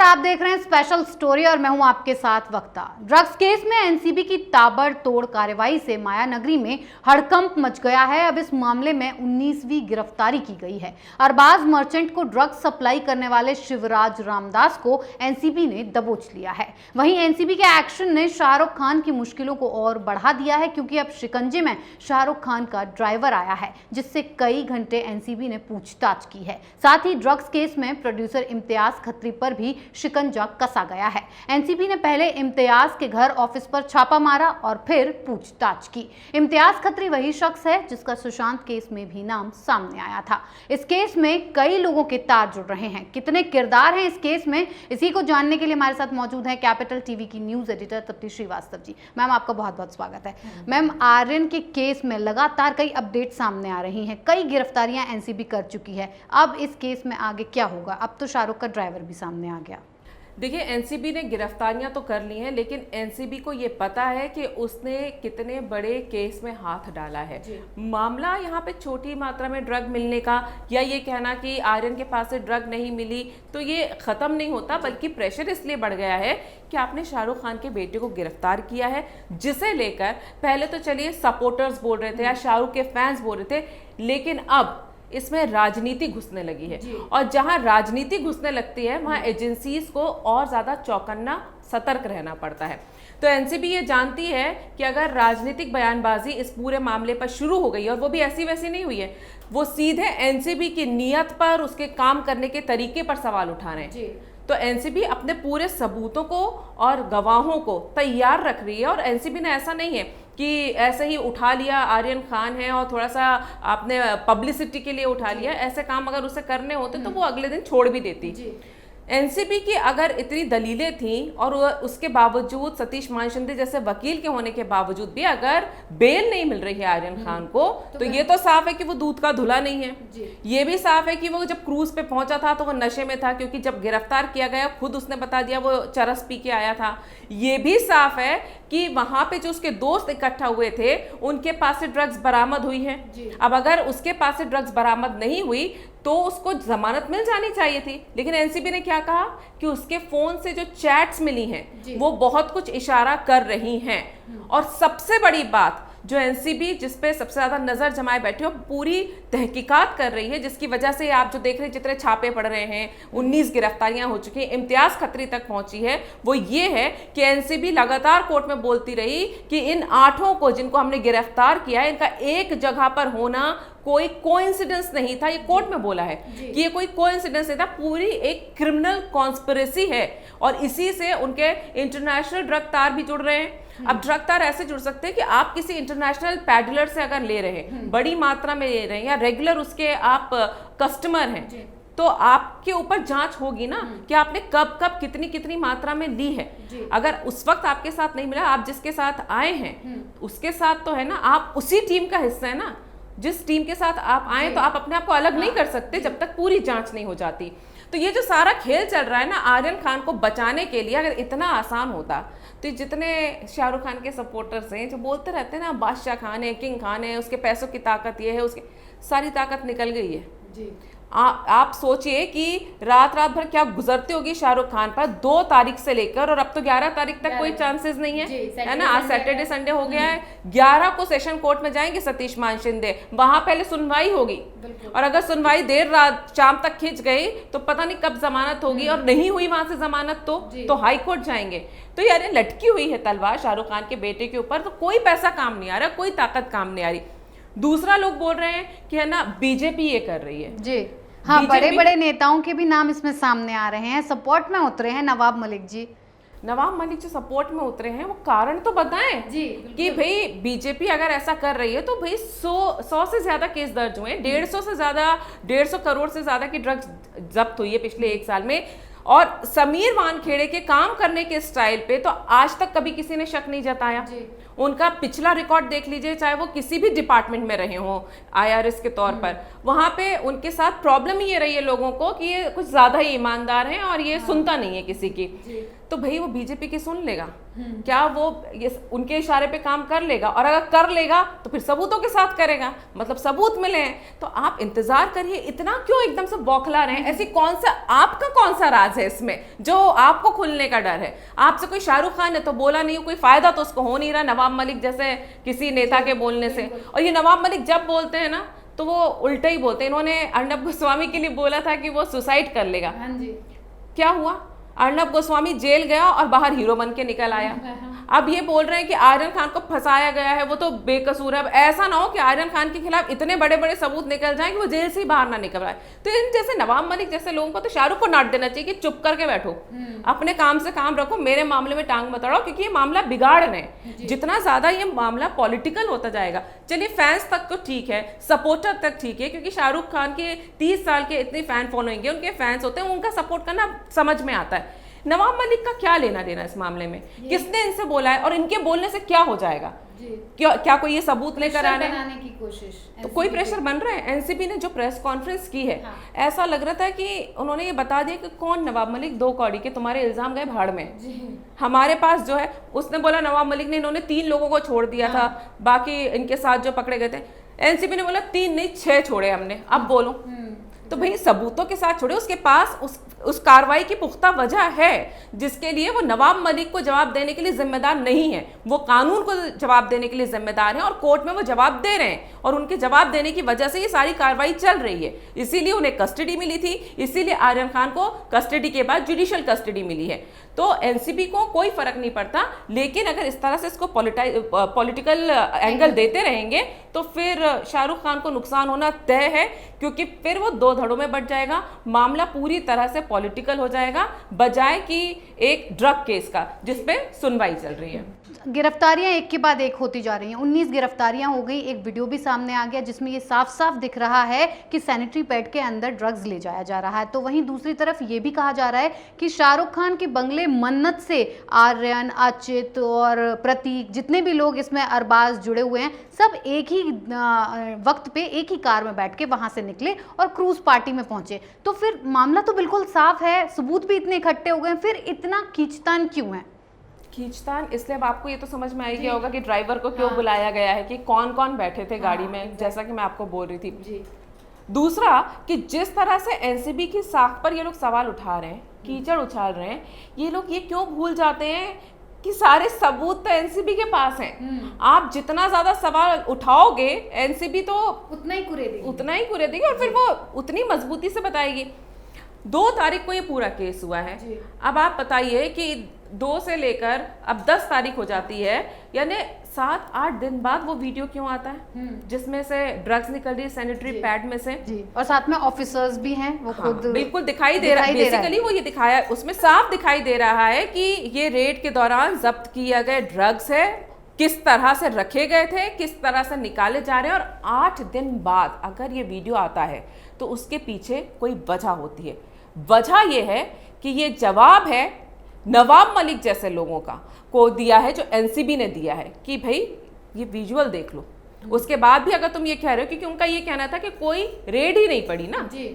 आप देख रहे हैं स्पेशल स्टोरी और मैं हूं आपके साथ वक्ता। ड्रग्स केस में एनसीबी की ताबड़तोड़ कार्रवाई से माया नगरी में हड़कंप मच गया है। अब इस मामले में 19वीं गिरफ्तारी की गई है। अरबाज मर्चेंट को ड्रग्स सप्लाई करने वाले शिवराज रामदास को एनसीबी ने दबोच लिया है। वहीं एनसीबी के एक्शन ने शाहरुख खान की मुश्किलों को और बढ़ा दिया है, क्योंकि अब शिकंजे में शाहरुख खान का ड्राइवर आया है, जिससे कई घंटे एनसीबी ने पूछताछ की है। साथ ही ड्रग्स केस में प्रोड्यूसर इम्तियाज खत्री पर भी शिकंजा कसा गया है। एनसीबी ने पहले इम्तियाज के घर ऑफिस पर छापा मारा और फिर पूछताछ की। इम्तियाज खत्री वही शख्स है जिसका सुशांत केस में भी नाम सामने आया था। इस केस में कई लोगों के तार जुड़ रहे हैं। कितने किरदार हैं इस केस में, इसी को जानने के लिए हमारे साथ मौजूद है कैपिटल टीवी की news editor Trupti Srivastava ji. Ma'am, आपका बहुत बहुत स्वागत है। मैम, आर्यन के केस में लगातार कई अपडेट सामने आ रही हैं, कई गिरफ्तारियां एनसीबी कर चुकी है। अब इस केस में आगे क्या होगा? अब तो शाहरुख का ड्राइवर भी सामने आ गया। देखिए, एनसीबी ने गिरफ्तारियां तो कर ली हैं, लेकिन एनसीबी को ये पता है कि उसने कितने बड़े केस में हाथ डाला है। मामला यहाँ पे छोटी मात्रा में ड्रग मिलने का या ये कहना कि आर्यन के पास से ड्रग नहीं मिली तो ये ख़त्म नहीं होता, बल्कि प्रेशर इसलिए बढ़ गया है कि आपने शाहरुख खान के बेटे को गिरफ्तार किया है, जिसे लेकर पहले तो चलिए सपोर्टर्स बोल रहे थे या शाहरुख के फैंस बोल रहे थे, लेकिन अब इसमें राजनीति घुसने लगी है। और जहां राजनीति घुसने लगती है वहां एजेंसीज को और ज्यादा चौकन्ना सतर्क रहना पड़ता है। तो एनसीबी ये जानती है कि अगर राजनीतिक बयानबाजी इस पूरे मामले पर शुरू हो गई, और वो भी ऐसी वैसी नहीं हुई है, वो सीधे एनसीबी की नीयत पर, उसके काम करने के तरीके पर सवाल उठा रहे हैं। तो एनसीबी अपने पूरे सबूतों को और गवाहों को तैयार रख रही है। और एनसीबी ने ऐसा नहीं है कि ऐसे ही उठा लिया, आर्यन खान है और थोड़ा सा आपने पब्लिसिटी के लिए उठा लिया। ऐसे काम अगर उसे करने होते तो वो अगले दिन छोड़ भी देती। एनसीबी की अगर इतनी दलीलें थीं और उसके बावजूद सतीश मानशिंदे जैसे वकील के होने के बावजूद भी अगर बेल नहीं मिल रही है आर्यन खान को, तो ये तो साफ है कि वो दूध का धुला नहीं है। ये भी साफ है कि वो जब क्रूज पे पहुंचा था तो वो नशे में था, क्योंकि जब गिरफ्तार किया गया खुद उसने बता दिया वो चरस पी के आया था। ये भी साफ है कि वहां पे जो उसके दोस्त इकट्ठा हुए थे उनके पास से ड्रग्स बरामद हुई है। अब अगर उसके पास से ड्रग्स बरामद नहीं हुई तो उसको जमानत मिल जानी चाहिए थी, लेकिन एनसीबी ने क्या कहा कि उसके फोन से जो चैट्स मिली हैं वो बहुत कुछ इशारा कर रही हैं। और सबसे बड़ी बात जो एनसीबी जिस पे सबसे ज्यादा नजर जमाए बैठी हो, पूरी तहकीकात कर रही है, जिसकी वजह से आप जो देख रहे हैं जितने छापे पड़ रहे हैं, 19 गिरफ्तारियां हो चुकी हैं, इम्तियाज खत्री तक पहुंची है, वो ये है कि एनसीबी लगातार कोर्ट में बोलती रही कि इन 8 को जिनको हमने गिरफ्तार किया है, इनका एक जगह पर होना कोई कोइंसिडेंस नहीं था। ये कोर्ट में बोला है कि ये कोई कोइंसिडेंस नहीं था, पूरी एक क्रिमिनल कॉन्स्पिरेसी है। और इसी से उनके इंटरनेशनल ड्रग तार भी जुड़ रहे हैं। अब ड्रग तार ऐसे जुड़ सकते हैं कि आप किसी इंटरनेशनल पैडलर से अगर ले रहे हैं, बड़ी मात्रा में ले रहे हैं, या रेगुलर उसके आप कस्टमर हैं, तो आपके ऊपर जांच होगी ना कि आपने कब कब कितनी कितनी मात्रा में ली है। अगर उस वक्त आपके साथ नहीं मिला, आप जिसके साथ आए हैं उसके साथ तो है ना, आप उसी टीम का हिस्सा है ना। जिस टीम के साथ आप आए तो आप अपने आप को अलग नहीं कर सकते जब तक पूरी जांच नहीं हो जाती। तो ये जो सारा खेल चल रहा है ना आर्यन खान को बचाने के लिए, अगर इतना आसान होता तो जितने शाहरुख खान के सपोर्टर्स हैं जो बोलते रहते हैं ना बादशाह खान है, किंग खान है, उसके पैसों की ताकत ये है, उसकी सारी ताकत निकल गई है। आप सोचिए कि रात रात भर क्या गुजरती होगी शाहरुख खान पर 2 तारीख से लेकर, और अब तो 11 तारीख तक कोई चांसेस नहीं है ना। आज सैटरडे संडे हो गया है, 11 को सेशन कोर्ट में जाएंगे सतीश मानशिंदे, वहां पहले सुनवाई होगी, और अगर सुनवाई देर रात शाम तक खिंच गई तो पता नहीं कब जमानत होगी, और नहीं हुई वहां से जमानत तो हाई कोर्ट जाएंगे। तो यार लटकी हुई है तलवार शाहरुख खान के बेटे के ऊपर, तो कोई पैसा काम नहीं आ रहा, कोई ताकत काम नहीं आ रही। दूसरा लोग बोल रहे हैं कि है ना बीजेपी ये कर रही है। जी हाँ, बड़े बड़े नेताओं के भी नाम इसमें सामने आ रहे हैं, सपोर्ट में उतरे हैं नवाब मलिक जी। नवाब मलिक जो सपोर्ट में उतरे हैं वो कारण तो बताएं कि भाई बीजेपी अगर ऐसा कर रही है तो भाई 100 से ज्यादा केस दर्ज हुए हैं, 150 करोड़ से ज्यादा की ड्रग्स जब्त हुई है पिछले 1 साल में। और समीर वानखेड़े के काम करने के स्टाइल पे तो आज तक कभी किसी ने शक नहीं जताया। उनका पिछला रिकॉर्ड देख लीजिए, चाहे वो किसी भी डिपार्टमेंट में रहे हों आईआरएस के तौर पर, वहां पे उनके साथ प्रॉब्लम ही ये रही है लोगों को कि ये कुछ ज्यादा ही ईमानदार हैं और ये सुनता नहीं है किसी की। तो भाई वो बीजेपी की सुन लेगा क्या? वो ये उनके इशारे पे काम कर लेगा? और अगर कर लेगा तो फिर सबूतों के साथ करेगा, मतलब सबूत मिले हैं। तो आप इंतजार करिए, इतना क्यों एकदम से बौखला रहे हैं? ऐसी कौन सा आपका कौन सा राज है इसमें जो आपको खुलने का डर है? आपसे कोई शाहरुख खान है तो बोला नहीं, कोई फायदा तो उसको हो नहीं रहा नवाब मलिक जैसे किसी नेता के बोलने से। और ये नवाब मलिक जब बोलते हैं ना तो वो उल्टा ही बोलते हैं। इन्होंने अर्नब गोस्वामी के लिए बोला था कि वो सुसाइड कर लेगा। हाँ जी। क्या हुआ? अर्नब गोस्वामी जेल गया और बाहर हीरो बन के निकल आया। अब ये बोल रहे हैं कि आर्यन खान को फंसाया गया है, वो तो बेकसूर है। अब ऐसा ना हो कि आर्यन खान के खिलाफ इतने बड़े बड़े सबूत निकल जाएं कि वो जेल से ही बाहर ना निकल आए। तो इन जैसे नवाब मलिक जैसे लोगों को तो शाहरुख को डांट देना चाहिए कि चुप करके बैठो, अपने काम से काम रखो, मेरे मामले में टांग मत अड़ाओ, क्योंकि ये मामला बिगाड़ रहे हैं। जितना ज्यादा ये मामला पॉलिटिकल होता जाएगा, चलिए फैंस तक तो ठीक है, सपोर्टर तक ठीक है, क्योंकि शाहरुख खान के 30 साल के इतनी फैन फॉलोइंग है, उनके फैंस होते हैं, उनका सपोर्ट करना समझ में आता है। नवाब मलिक का क्या लेना देना इस मामले में? किसने इनसे बोला है और इनके बोलने से क्या हो जाएगा? क्या कोई ये सबूत लेकर आ रहे हैं की कोशिश? तो कोई प्रेशर बन रहा है? एनसीबी ने जो प्रेस कॉन्फ्रेंस की है, हाँ। ऐसा लग रहा था कि उन्होंने ये बता दिया कि कौन नवाब मलिक, 2 कौड़ी के तुम्हारे इल्जाम गए भाड़ में। हमारे पास जो है, उसने बोला नवाब मलिक ने इन्होंने 3 लोगों को छोड़ दिया था, बाकी इनके साथ जो पकड़े गए थे। एनसीबी ने बोला 3 नहीं 6 छोड़े हमने। अब बोलो, तो भाई सबूतों के साथ छोड़े। उसके पास उस कार्रवाई की पुख्ता वजह है जिसके लिए वो नवाब मलिक को जवाब देने के लिए जिम्मेदार नहीं है, वो कानून को जवाब देने के लिए जिम्मेदार है और कोर्ट में वो जवाब दे रहे हैं। और उनके जवाब देने की वजह से ये सारी कार्रवाई चल रही है, इसीलिए उन्हें कस्टडी मिली थी, इसीलिए आर्यन खान को कस्टडी के बाद जुडिशियल कस्टडी मिली है। तो एनसीबी को कोई फर्क नहीं पड़ता, लेकिन अगर इस तरह से इसको पॉलिटिकल एंगल देते रहेंगे तो फिर शाहरुख खान को नुकसान होना तय है, क्योंकि फिर वो 2 धड़ों में बंट जाएगा, मामला पूरी तरह से पॉलिटिकल हो जाएगा बजाय कि एक ड्रग केस का जिसपे सुनवाई चल रही है। गिरफ्तारियां एक के बाद एक होती जा रही हैं। 19 गिरफ्तारियां हो गई। एक वीडियो भी सामने आ गया जिसमें ये साफ साफ दिख रहा है कि सैनिटरी पैड के अंदर ड्रग्स ले जाया जा रहा है। तो वहीं दूसरी तरफ ये भी कहा जा रहा है कि शाहरुख खान के बंगले मन्नत से आर्यन, अचित और प्रतीक, जितने भी लोग इसमें अरबाज जुड़े हुए हैं, सब एक ही वक्त पे एक ही कार में बैठ के वहां से निकले और क्रूज पार्टी में पहुंचे। तो फिर मामला तो बिल्कुल साफ है, सबूत भी इतने इकट्ठे हो गए, फिर इतना खींचतान क्यों है? खींचतान इसलिए, अब आपको ये तो समझ में आ ही गया होगा कि ड्राइवर को क्यों बुलाया गया है, कि कौन कौन बैठे थे गाड़ी में, जैसा कि मैं आपको बोल रही थी। दूसरा कि जिस तरह से एनसीबी की साख पर ये लोग सवाल उठा रहे हैं, कीचड़ उछाल रहे हैं, ये लोग ये क्यों भूल जाते हैं कि सारे सबूत तो एनसीबी के पास हैं। आप जितना ज्यादा सवाल उठाओगे एनसीबी तो उतना ही कुरेदेगी और फिर वो उतनी मजबूती से बताएगी। 2 तारीख को ये पूरा केस हुआ है। अब आप बताइए कि 2 से लेकर अब 10 तारीख हो जाती है, यानी 7-8 दिन बाद वो वीडियो क्यों आता है जिसमें से ड्रग्स निकल रही है सैनिटरी पैड में से जी। और साथ में ऑफिसर्स भी हैं, वो खुद बिल्कुल दिखाई दे रहा है। बेसिकली वो ये दिखाया, उसमें साफ दिखाई दे रहा है कि ये रेड के दौरान जब्त किया गए ड्रग्स है, किस तरह से रखे गए थे, किस तरह से निकाले जा रहे हैं। और 8 दिन बाद अगर ये वीडियो आता है तो उसके पीछे कोई वजह होती है। वजह ये है कि ये जवाब है नवाब मलिक जैसे लोगों का को दिया है, जो एनसीबी ने दिया है कि भाई ये विजुअल देख लो। उसके बाद भी अगर तुम ये कह रहे हो, क्योंकि उनका ये कहना था कि कोई रेड ही नहीं पड़ी ना जी,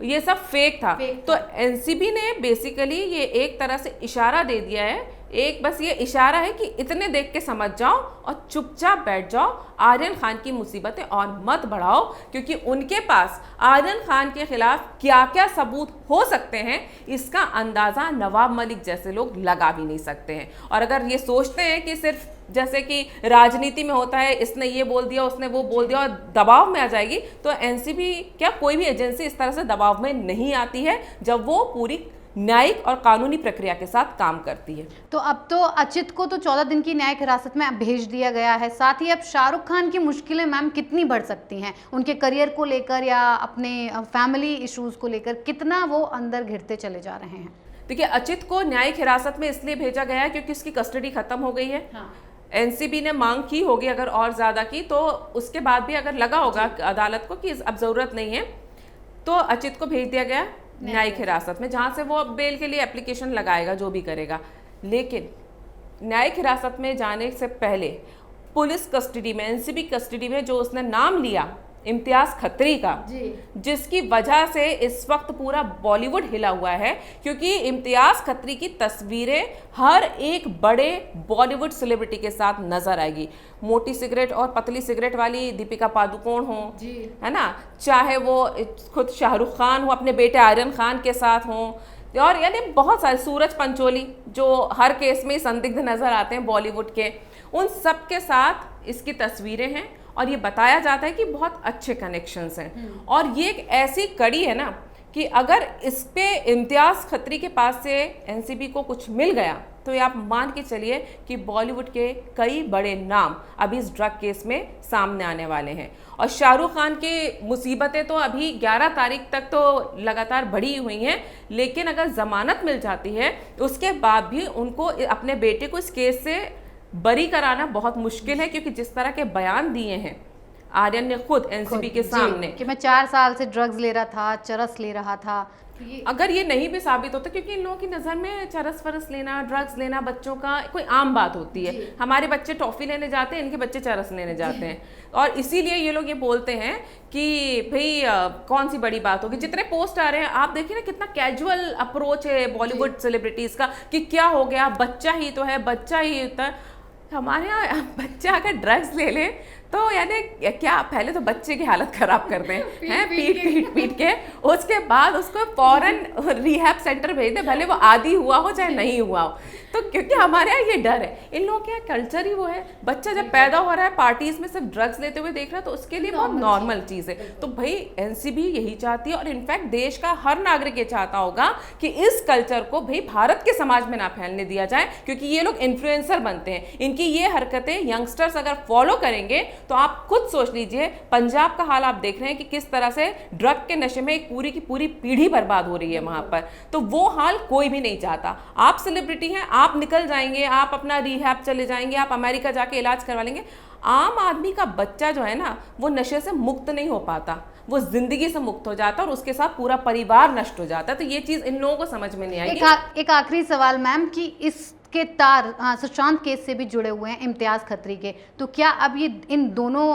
ये सब फेक था। तो एनसीबी ने बेसिकली ये एक तरह से इशारा दे दिया है, एक बस ये इशारा है कि इतने देख के समझ जाओ और चुपचाप बैठ जाओ, आर्यन खान की मुसीबतें और मत बढ़ाओ, क्योंकि उनके पास आर्यन खान के खिलाफ क्या क्या सबूत हो सकते हैं इसका अंदाज़ा नवाब मलिक जैसे लोग लगा भी नहीं सकते हैं। और अगर ये सोचते हैं कि सिर्फ जैसे कि राजनीति में होता है, इसने ये बोल दिया, उसने वो बोल दिया और दबाव में आ जाएगी, तो एनसीबी क्या कोई भी एजेंसी इस तरह से दबाव में नहीं आती है जब वो पूरी न्यायिक और कानूनी प्रक्रिया के साथ काम करती है। तो अब तो अचित को तो 14 दिन की न्यायिक हिरासत में भेज दिया गया है। साथ ही अब शाहरुख खान की मुश्किलें मैम कितनी बढ़ सकती हैं, उनके करियर को लेकर या अपने फैमिली इश्यूज को लेकर, कितना वो अंदर घिरते चले जा रहे हैं? देखिए, अचित को न्यायिक हिरासत में इसलिए भेजा गया है क्योंकि उसकी कस्टडी खत्म हो गई है। हाँ। एनसीबी ने मांग की होगी अगर और ज़्यादा की, तो उसके बाद भी अगर लगा होगा अदालत को कि अब ज़रूरत नहीं है, तो अचित को भेज दिया गया न्यायिक हिरासत में, जहाँ से वो बेल के लिए एप्लीकेशन लगाएगा, जो भी करेगा। लेकिन न्यायिक हिरासत में जाने से पहले पुलिस कस्टडी में, एनसीबी कस्टडी में जो उसने नाम लिया इम्तियाज खत्री का, जिसकी वजह से इस वक्त पूरा बॉलीवुड हिला हुआ है, क्योंकि इम्तियाज खत्री की तस्वीरें हर एक बड़े बॉलीवुड सेलिब्रिटी के साथ नजर आएगी। मोटी सिगरेट और पतली सिगरेट वाली दीपिका पादुकोण हो, है ना, चाहे वो खुद शाहरुख खान हो अपने बेटे आर्यन खान के साथ हो, और यानी बहुत सारे, सूरज पंचोली जो हर केस में संदिग्ध नजर आते हैं बॉलीवुड के, उन सब के साथ इसकी तस्वीरें हैं और ये बताया जाता है कि बहुत अच्छे कनेक्शंस हैं। और ये एक ऐसी कड़ी है ना कि अगर इस पे इम्तियाज खत्री के पास से एनसीबी को कुछ मिल गया तो ये आप मान के चलिए कि बॉलीवुड के कई बड़े नाम अभी इस ड्रग केस में सामने आने वाले हैं। और शाहरुख खान की मुसीबतें तो अभी 11 तारीख तक तो लगातार बढ़ी हुई हैं, लेकिन अगर जमानत मिल जाती है उसके बाद भी उनको अपने बेटे को इस केस से बरी कराना बहुत मुश्किल है, क्योंकि जिस तरह के बयान दिए हैं आर्यन ने खुद एनसीबी के सामने कि मैं 4 साल से ड्रग्स ले रहा था, चरस ले रहा था, अगर ये नहीं भी साबित होता, क्योंकि इन लोगों की नज़र में चरस फरस लेना, ड्रग्स लेना बच्चों का कोई आम बात होती है। हमारे बच्चे टॉफ़ी लेने जाते हैं, इनके बच्चे चरस लेने जाते हैं, और इसीलिए ये लोग ये बोलते हैं कि भाई कौन सी बड़ी बात होगी। जितने पोस्ट आ रहे हैं आप देखिए ना, कितना कैजुअल अप्रोच है बॉलीवुड सेलिब्रिटीज़ का कि क्या हो गया, बच्चा ही तो है, बच्चा ही होता है। हमारे यहाँ बच्चा अगर ड्रग्स ले ले तो यानी क्या, पहले तो बच्चे की हालत खराब कर दें हैं, पीट के, उसके बाद उसको फौरन रिहैब सेंटर भेज दे, भले वो आदी हुआ हो चाहे नहीं हुआ हो। तो क्योंकि हमारे यहाँ ये डर है, इन लोगों के यहाँ कल्चर ही वो है, बच्चा जब पैदा हो रहा है पार्टीज में सिर्फ ड्रग्स लेते हुए देख रहा है तो उसके लिए बहुत नॉर्मल चीज़ है। तो भाई एनसीबी यही चाहती है, और इनफैक्ट देश का हर नागरिक ये चाहता होगा कि इस कल्चर को भाई भारत के समाज में ना फैलने दिया जाए, क्योंकि ये लोग इन्फ्लुएंसर बनते हैं। इनकी ये हरकतें यंगस्टर्स अगर फॉलो करेंगे तो आप खुद सोच लीजिए, पंजाब का हाल आप देख रहे हैं कि किस तरह से ड्रग के नशे में एक पूरी की पूरी पीढ़ी बर्बाद हो रही है वहां पर। तो वो हाल कोई भी नहीं चाहता। आप सेलिब्रिटी हैं, आप निकल जाएंगे, आप अपना रिहैब चले जाएंगे, आप अमेरिका जाके इलाज करवा लेंगे। आम आदमी का बच्चा जो है ना, वो नशे से मुक्त नहीं हो पाता, वो जिंदगी से मुक्त हो जाता है और उसके साथ पूरा परिवार नष्ट हो जाता है। तो ये चीज इन लोगों को समझ में नहीं आएगी। एक आखिरी सवाल मैम, कि इसके तार सुशांत केस से भी जुड़े हुए हैं इम्तियाज खत्री के, तो क्या अब ये इन दोनों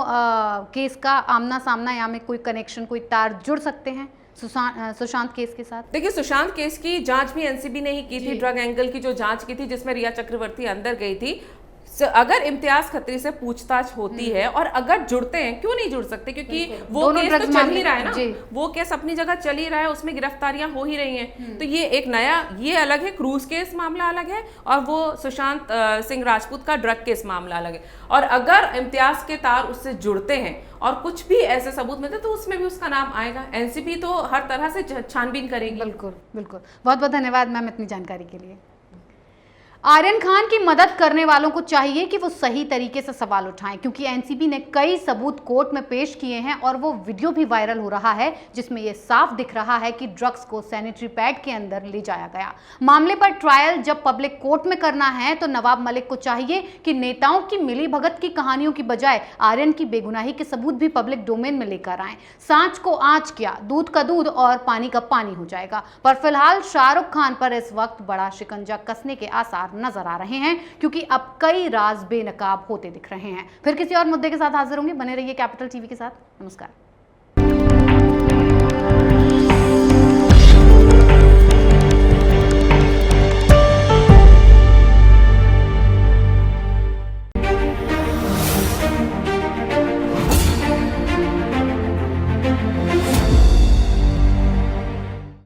केस का आमना सामना या में कोई कनेक्शन, कोई तार जुड़ सकते हैं सुशांत केस के साथ? देखिए, सुशांत केस की जांच भी एनसीबी ने ही की थी, ड्रग एंगल की जो जांच की थी, जिसमें रिया चक्रवर्ती अंदर गई थी। अगर इम्तियाज खत्री से पूछताछ होती है और अगर जुड़ते हैं, क्यों नहीं जुड़ सकते, क्योंकि वो केस तो चल ही रहा है ना, वो केस अपनी जगह चल ही रहा है, उसमें गिरफ्तारियां हो ही रही हैं। तो ये एक नया, ये अलग है, क्रूज केस मामला अलग है, और वो सुशांत सिंह राजपूत का ड्रग केस मामला अलग है। और अगर इम्तियाज के तार उससे जुड़ते हैं और कुछ भी ऐसे सबूत मिलते तो उसमें भी उसका नाम आएगा। एनसीबी तो हर तरह से छानबीन करेगी। बिल्कुल बिल्कुल, बहुत बहुत धन्यवाद मैम इतनी जानकारी के लिए। आर्यन खान की मदद करने वालों को चाहिए कि वो सही तरीके से सवाल उठाएं, क्योंकि एनसीबी ने कई सबूत कोर्ट में पेश किए हैं और वो वीडियो भी वायरल हो रहा है जिसमें ये साफ दिख रहा है कि ड्रग्स को सैनिटरी पैड के अंदर ले जाया गया। मामले पर ट्रायल जब पब्लिक कोर्ट में करना है तो नवाब मलिक को चाहिए कि नेताओं की मिलीभगत की कहानियों की बजाय आर्यन की बेगुनाही के सबूत भी पब्लिक डोमेन में लेकर आए। सांच को आंच क्या, दूध का दूध और पानी का पानी हो जाएगा। पर फिलहाल शाहरुख खान पर इस वक्त बड़ा शिकंजा कसने के आसार नजर आ रहे हैं, क्योंकि अब कई राज बेनकाब होते दिख रहे हैं। फिर किसी और मुद्दे के साथ हाजिर होंगे, बने रहिए कैपिटल टीवी के साथ। नमस्कार।